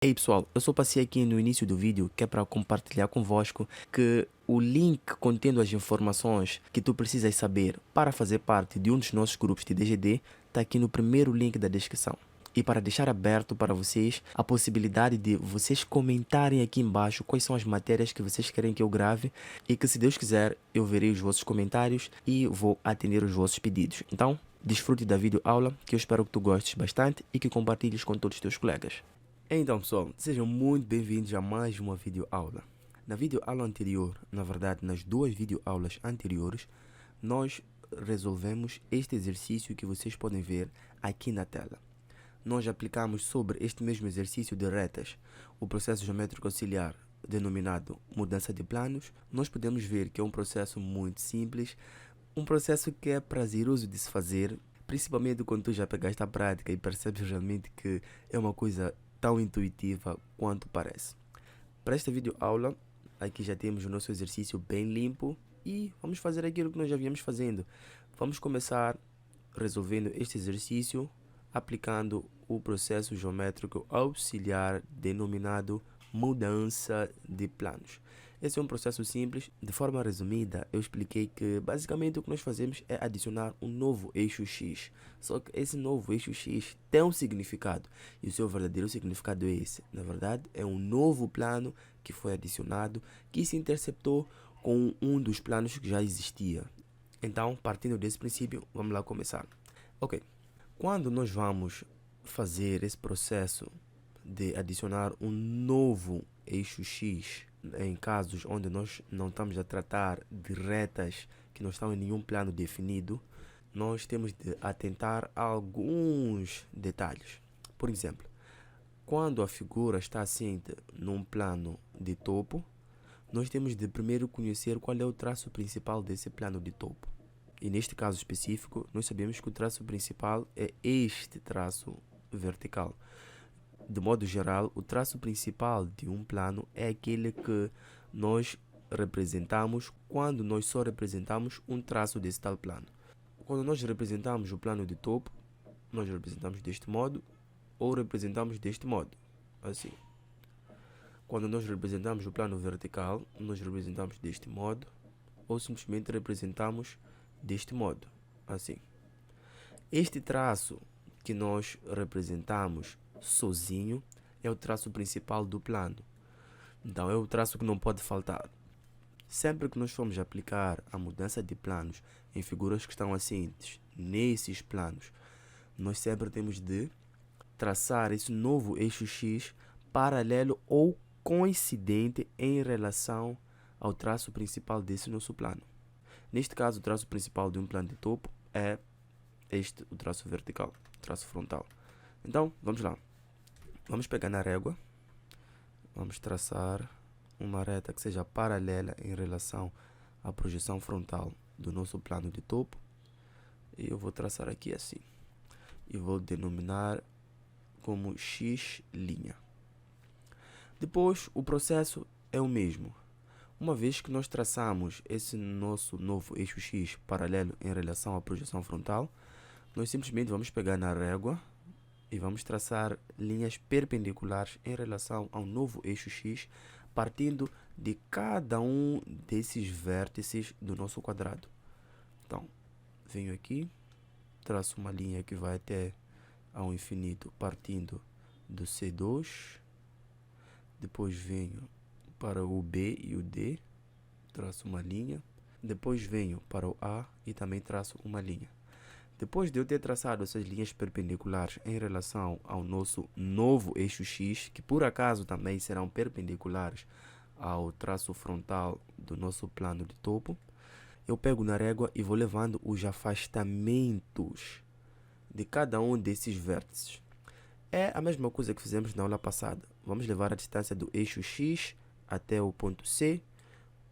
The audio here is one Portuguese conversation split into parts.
Ei pessoal, eu só passei aqui no início do vídeo que é para compartilhar convosco que o link contendo as informações que tu precisas saber para fazer parte de um dos nossos grupos de DGD está aqui no primeiro link da descrição. E para deixar aberto para vocês a possibilidade de vocês comentarem aqui embaixo quais são as matérias que vocês querem que eu grave e que, se Deus quiser, eu verei os vossos comentários e vou atender os vossos pedidos. Então, desfrute da videoaula, que eu espero que tu gostes bastante e que compartilhes com todos os teus colegas. Então pessoal, sejam muito bem-vindos a mais uma videoaula. Na videoaula anterior, na verdade nas duas videoaulas anteriores, nós resolvemos este exercício que vocês podem ver aqui na tela. Nós aplicamos sobre este mesmo exercício de retas o processo geométrico auxiliar denominado mudança de planos. Nós podemos ver que é um processo muito simples, um processo que é prazeroso de se fazer, principalmente quando tu já pegaste a prática e percebes realmente que é uma coisa tão intuitiva quanto parece. Para esta videoaula, aqui já temos o nosso exercício bem limpo e vamos fazer aquilo que nós já viemos fazendo. Vamos começar resolvendo este exercício aplicando o processo geométrico auxiliar denominado mudança de planos. Esse é um processo simples. De forma resumida, eu expliquei que basicamente o que nós fazemos é adicionar um novo eixo X. Só que esse novo eixo X tem um significado e o seu verdadeiro significado é esse. Na verdade, é um novo plano que foi adicionado, que se interceptou com um dos planos que já existia. Então, partindo desse princípio, vamos lá começar. Ok, quando nós vamos fazer esse processo de adicionar um novo eixo X, em casos onde nós não estamos a tratar de retas que não estão em nenhum plano definido, nós temos de atentar a alguns detalhes. Por exemplo, quando a figura está assente num plano de topo, nós temos de primeiro conhecer qual é o traço principal desse plano de topo. E neste caso específico, nós sabemos que o traço principal é este traço vertical. De modo geral, o traço principal de um plano é aquele que nós representamos quando nós só representamos um traço desse tal plano. Quando nós representamos o plano de topo, nós representamos deste modo ou representamos deste modo, assim. Quando nós representamos o plano vertical, nós representamos deste modo ou simplesmente representamos deste modo, assim. Este traço que nós representamos sozinho é o traço principal do plano. Então é o traço que não pode faltar. Sempre que nós formos aplicar a mudança de planos em figuras que estão assentes nesses planos, nós sempre temos de traçar esse novo eixo X paralelo ou coincidente em relação ao traço principal desse nosso plano. Neste caso, o traço principal de um plano de topo é este, o traço vertical, o traço frontal. Então, vamos lá. Vamos pegar na régua, vamos traçar uma reta que seja paralela em relação à projeção frontal do nosso plano de topo. E eu vou traçar aqui assim. E vou denominar como X'. Depois, o processo é o mesmo. Uma vez que nós traçamos esse nosso novo eixo X paralelo em relação à projeção frontal, nós simplesmente vamos pegar na régua e vamos traçar linhas perpendiculares em relação ao novo eixo X, partindo de cada um desses vértices do nosso quadrado. Então, venho aqui, traço uma linha que vai até ao infinito, partindo do C2, depois venho para o B e o D, traço uma linha, depois venho para o A e também traço uma linha. Depois de eu ter traçado essas linhas perpendiculares em relação ao nosso novo eixo X, que por acaso também serão perpendiculares ao traço frontal do nosso plano de topo, eu pego na régua e vou levando os afastamentos de cada um desses vértices. É a mesma coisa que fizemos na aula passada. Vamos levar a distância do eixo X até o ponto C,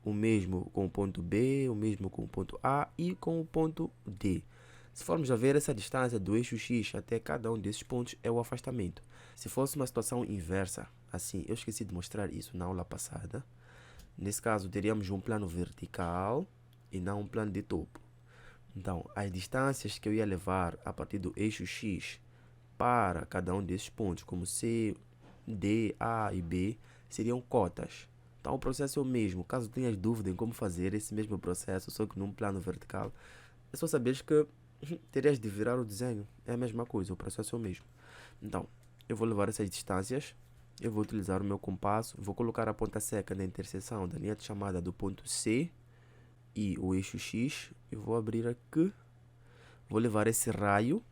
o mesmo com o ponto B, o mesmo com o ponto A e com o ponto D. Se formos a ver, essa distância do eixo X até cada um desses pontos é o afastamento. Se fosse uma situação inversa, assim, eu esqueci de mostrar isso na aula passada. Nesse caso, teríamos um plano vertical e não um plano de topo. Então, as distâncias que eu ia levar a partir do eixo X para cada um desses pontos, como C, D, A e B seriam cotas. Então o processo é o mesmo. Caso tenhas dúvida em como fazer esse mesmo processo, só que num plano vertical, é só saberes que terias de virar o desenho. É a mesma coisa, o processo é o mesmo. Então, eu vou levar essas distâncias, eu vou utilizar o meu compasso, vou colocar a ponta seca na interseção da linha de chamada do ponto C e o eixo X, e vou abrir aqui, vou levar esse raio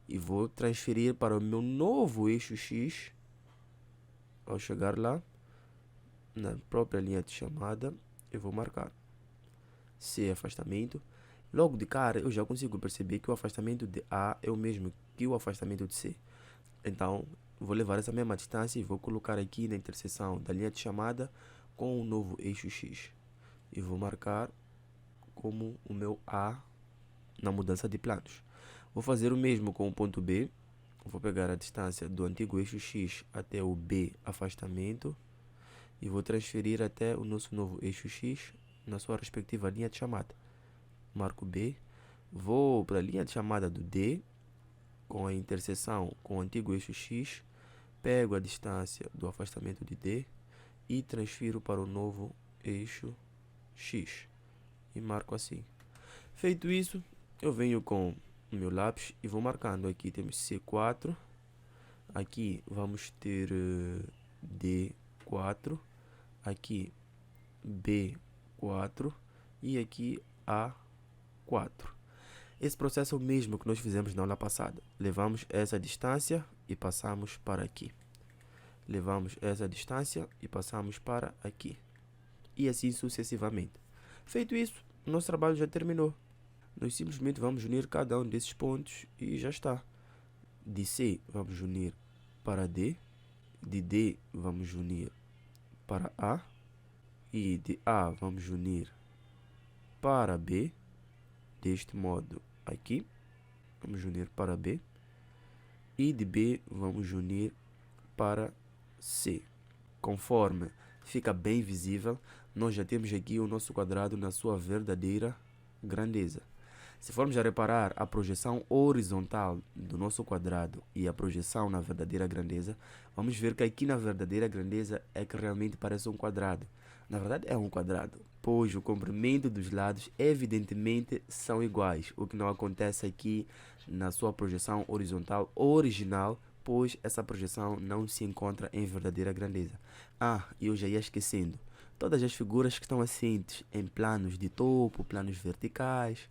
e vou transferir para o meu novo eixo X. Ao chegar lá, na própria linha de chamada, eu vou marcar C afastamento. Logo de cara, eu já consigo perceber que o afastamento de A é o mesmo que o afastamento de C. Então, vou levar essa mesma distância e vou colocar aqui na interseção da linha de chamada com o novo eixo X. E vou marcar como o meu A na mudança de planos. Vou fazer o mesmo com o ponto B. Vou pegar a distância do antigo eixo X até o B afastamento e vou transferir até o nosso novo eixo X na sua respectiva linha de chamada. Marco B, vou para a linha de chamada do D, com a interseção com o antigo eixo X, pego a distância do afastamento de D e transfiro para o novo eixo X e marco assim. Feito isso, eu venho com o meu lápis e vou marcando. Aqui temos C4, aqui vamos ter D4, aqui B4 e aqui A4. Esse processo é o mesmo que nós fizemos na aula passada. Levamos essa distância e passamos para aqui. Levamos essa distância e passamos para aqui. E assim sucessivamente. Feito isso, o nosso trabalho já terminou. Nós simplesmente vamos unir cada um desses pontos e já está. De C vamos unir para D. De D vamos unir para A. E de A vamos unir para B. Deste modo aqui. Vamos unir para B. E de B vamos unir para C. Conforme fica bem visível, nós já temos aqui o nosso quadrado na sua verdadeira grandeza. Se formos a reparar a projeção horizontal do nosso quadrado e a projeção na verdadeira grandeza, vamos ver que aqui na verdadeira grandeza é que realmente parece um quadrado. Na verdade é um quadrado, pois o comprimento dos lados evidentemente são iguais, o que não acontece aqui na sua projeção horizontal original, pois essa projeção não se encontra em verdadeira grandeza. E eu já ia esquecendo, todas as figuras que estão assentes em planos de topo, planos verticais,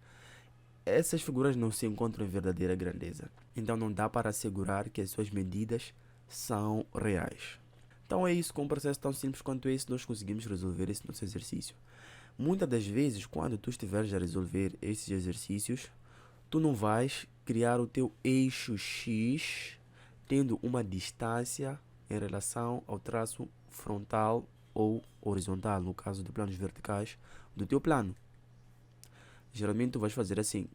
essas figuras não se encontram em verdadeira grandeza, então não dá para assegurar que as suas medidas são reais. Então é isso, com um processo tão simples quanto esse, nós conseguimos resolver esse nosso exercício. Muitas das vezes, quando tu estiveres a resolver esses exercícios, tu não vais criar o teu eixo X tendo uma distância em relação ao traço frontal ou horizontal, no caso de planos verticais, do teu plano. Geralmente tu vais fazer assim,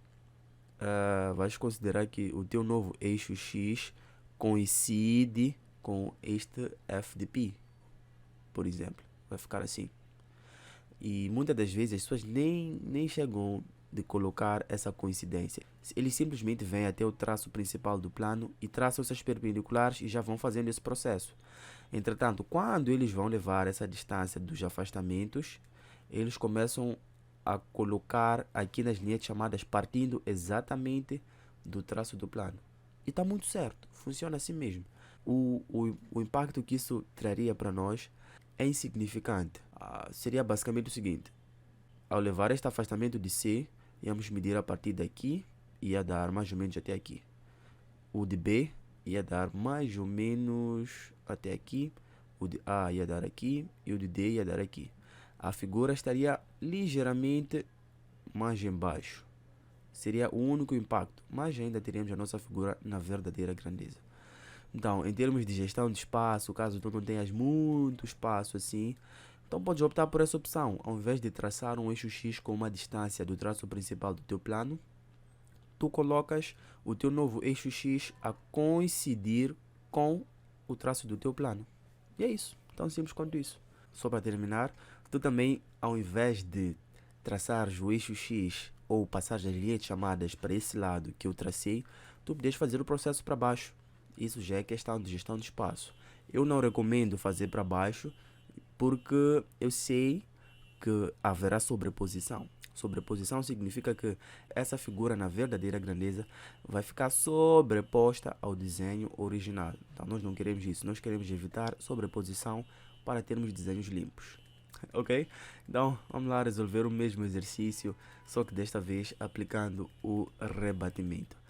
vais considerar que o teu novo eixo X coincide com este f de π, por exemplo, vai ficar assim. E muitas das vezes as pessoas nem chegam de colocar essa coincidência. Eles simplesmente vêm até o traço principal do plano e traçam essas perpendiculares e já vão fazendo esse processo. Entretanto, quando eles vão levar essa distância dos afastamentos, eles começam a colocar aqui nas linhas chamadas partindo exatamente do traço do plano. E está muito certo, funciona assim mesmo. O impacto que isso traria para nós é insignificante. Seria basicamente o seguinte: ao levar este afastamento de C, íamos medir a partir daqui e ia dar mais ou menos até aqui. O de B ia dar mais ou menos até aqui. O de A ia dar aqui e o de D ia dar aqui. A figura estaria ligeiramente mais embaixo. Seria o único impacto, mas ainda teríamos a nossa figura na verdadeira grandeza. Então, em termos de gestão de espaço, caso tu não tenhas muito espaço assim, então podes optar por essa opção. Ao invés de traçar um eixo X com uma distância do traço principal do teu plano, tu colocas o teu novo eixo X a coincidir com o traço do teu plano. E é isso, tão simples quanto isso. Só para terminar, tu também, ao invés de traçares o eixo X ou passar as linhas chamadas para esse lado que eu tracei, tu podes fazer o processo para baixo. Isso já é questão de gestão de espaço. Eu não recomendo fazer para baixo porque eu sei que haverá sobreposição. Sobreposição significa que essa figura na verdadeira grandeza vai ficar sobreposta ao desenho original. Então nós não queremos isso, nós queremos evitar sobreposição para termos desenhos limpos. Ok? Então vamos lá resolver o mesmo exercício, só que desta vez aplicando o rebatimento.